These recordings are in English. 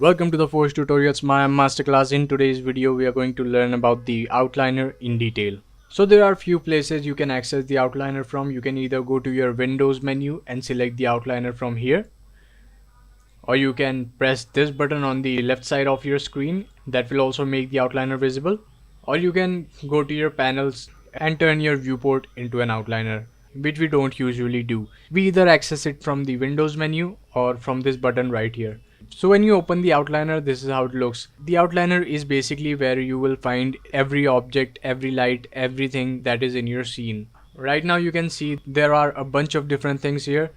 Welcome to the Forge Tutorials, my masterclass. In today's video, we are going to learn about the outliner in detail. So there are few places you can access the outliner from. You can either go to your Windows menu and select the outliner from here, or you can press this button on the left side of your screen. That will also make the outliner visible. Or you can go to your panels and turn your viewport into an outliner, which we don't usually do. We either access it from the Windows menu or from this button right here. So when you open the outliner, this is how it looks. The outliner is basically where you will find every object, every light, everything that is in your scene. Right now you can see there are a bunch of different things here.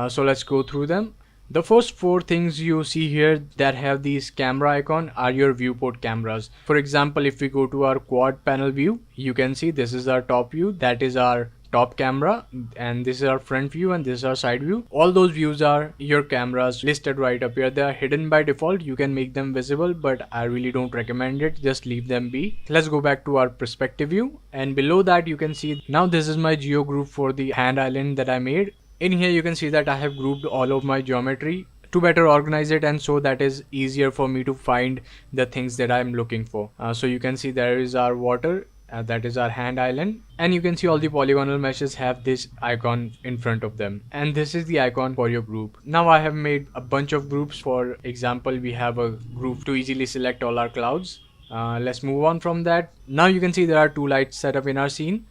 So let's go through them. The first four things you see here that have these camera icon are your viewport cameras. For example, if we go to our quad panel view, you can see this is our top view, that is our top camera, and this is our front view, and this is our side view. All those views are your cameras listed right up here. They are hidden by default. You can make them visible, but I really don't recommend it. Just leave them be. Let's go back to our perspective view, and below that you can see now this is my geo group for the hand island that I made. In here you can see that I have grouped all of my geometry to better organize it, and so that is easier for me to find the things that I'm looking for. So you can see there is our water, that is our hand island, and you can see all the polygonal meshes have this icon in front of them, and this is the icon for your group. Now I have made a bunch of groups. For example, we have a group to easily select all our clouds. Let's move on from that. Now you can see there are two lights set up in our scene.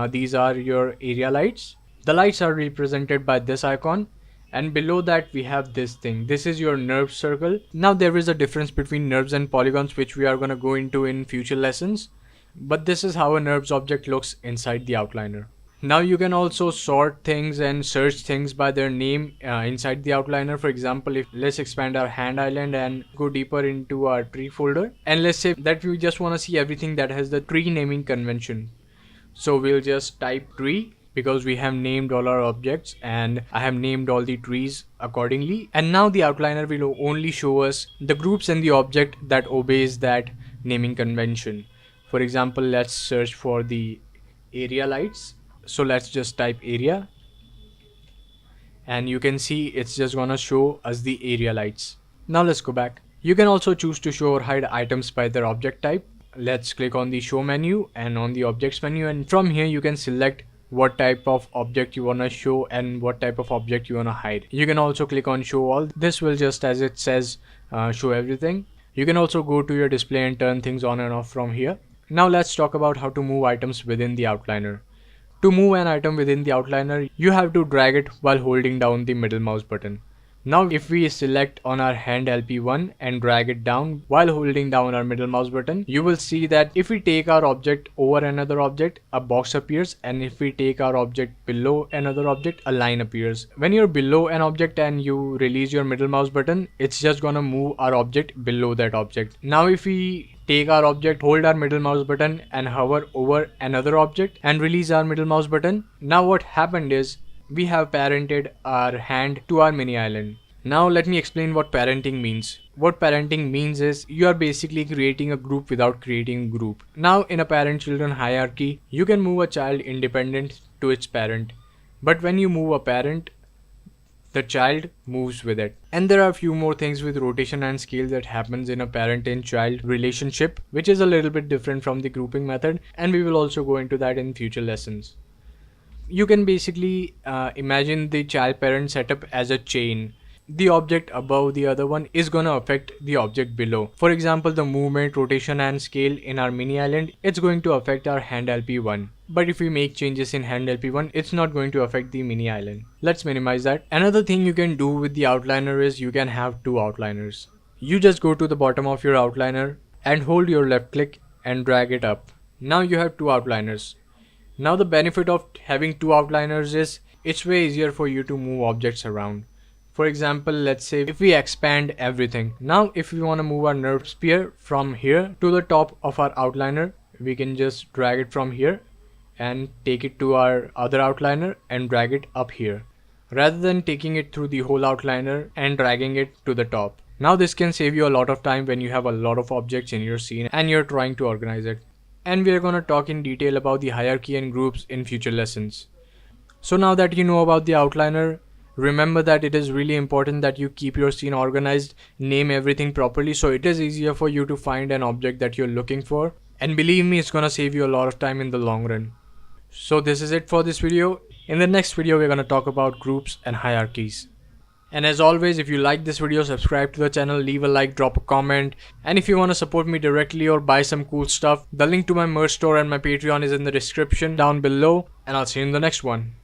These are your area lights. The lights are represented by this icon, and below that we have this thing. This is your NURBS circle. Now there is a difference between NURBS and polygons, which we are going to go into in future lessons, but this is how a NURBS object looks inside the outliner. Now you can also sort things and search things by their name inside the outliner. For example, if let's expand our hand island and go deeper into our tree folder, and let's say that we just want to see everything that has the tree naming convention. So we'll just type tree, because we have named all our objects and I have named all the trees accordingly. And now the outliner will only show us the groups and the object that obeys that naming convention. For example, let's search for the area lights. So let's just type area, and you can see it's just gonna show us the area lights. Now let's go back. You can also choose to show or hide items by their object type. Let's click on the show menu and on the objects menu, and from here you can select what type of object you want to show and what type of object you want to hide. You can also click on show all. This will, just as it says, show everything. You can also go to your display and turn things on and off from here. Now let's talk about how to move items within the outliner. To move an item within the outliner, you have to drag it while holding down the middle mouse button. Now if we select on our hand LP1 and drag it down while holding down our middle mouse button, you will see that if we take our object over another object, a box appears, and if we take our object below another object, a line appears. When you're below an object and you release your middle mouse button, it's just gonna move our object below that object. Now if we take our object, hold our middle mouse button and hover over another object and release our middle mouse button, now what happened is we have parented our hand to our mini island. Now let me explain what parenting means. What parenting means is you are basically creating a group without creating a group. Now in a parent-children hierarchy, you can move a child independent to its parent. But when you move a parent, the child moves with it. And there are a few more things with rotation and scale that happens in a parent and child relationship, which is a little bit different from the grouping method, and we will also go into that in future lessons. You can basically imagine the child parent setup as a chain. The object above the other one is gonna affect the object below. For example, the movement, rotation and scale in our mini island, it's going to affect our hand LP1. But if we make changes in hand LP1, it's not going to affect the mini island. Let's minimize that. Another thing you can do with the outliner is you can have two outliners. You just go to the bottom of your outliner and hold your left click and drag it up. Now you have two outliners. Now the benefit of having two outliners is it's way easier for you to move objects around. For example, let's say if we expand everything. Now if we want to move our NURBS sphere from here to the top of our outliner, we can just drag it from here and take it to our other outliner and drag it up here, rather than taking it through the whole outliner and dragging it to the top. Now this can save you a lot of time when you have a lot of objects in your scene and you're trying to organize it. And we are going to talk in detail about the hierarchy and groups in future lessons. So now that you know about the outliner, Remember that it is really important that you keep your scene organized, name everything properly so it is easier for you to find an object that you're looking for. And believe me, it's gonna save you a lot of time in the long run. So this is it for this video. In the next video, we're gonna talk about groups and hierarchies. And as always, if you like this video, subscribe to the channel, leave a like, drop a comment. And if you want to support me directly or buy some cool stuff, the link to my merch store and my Patreon is in the description down below. And I'll see you in the next one.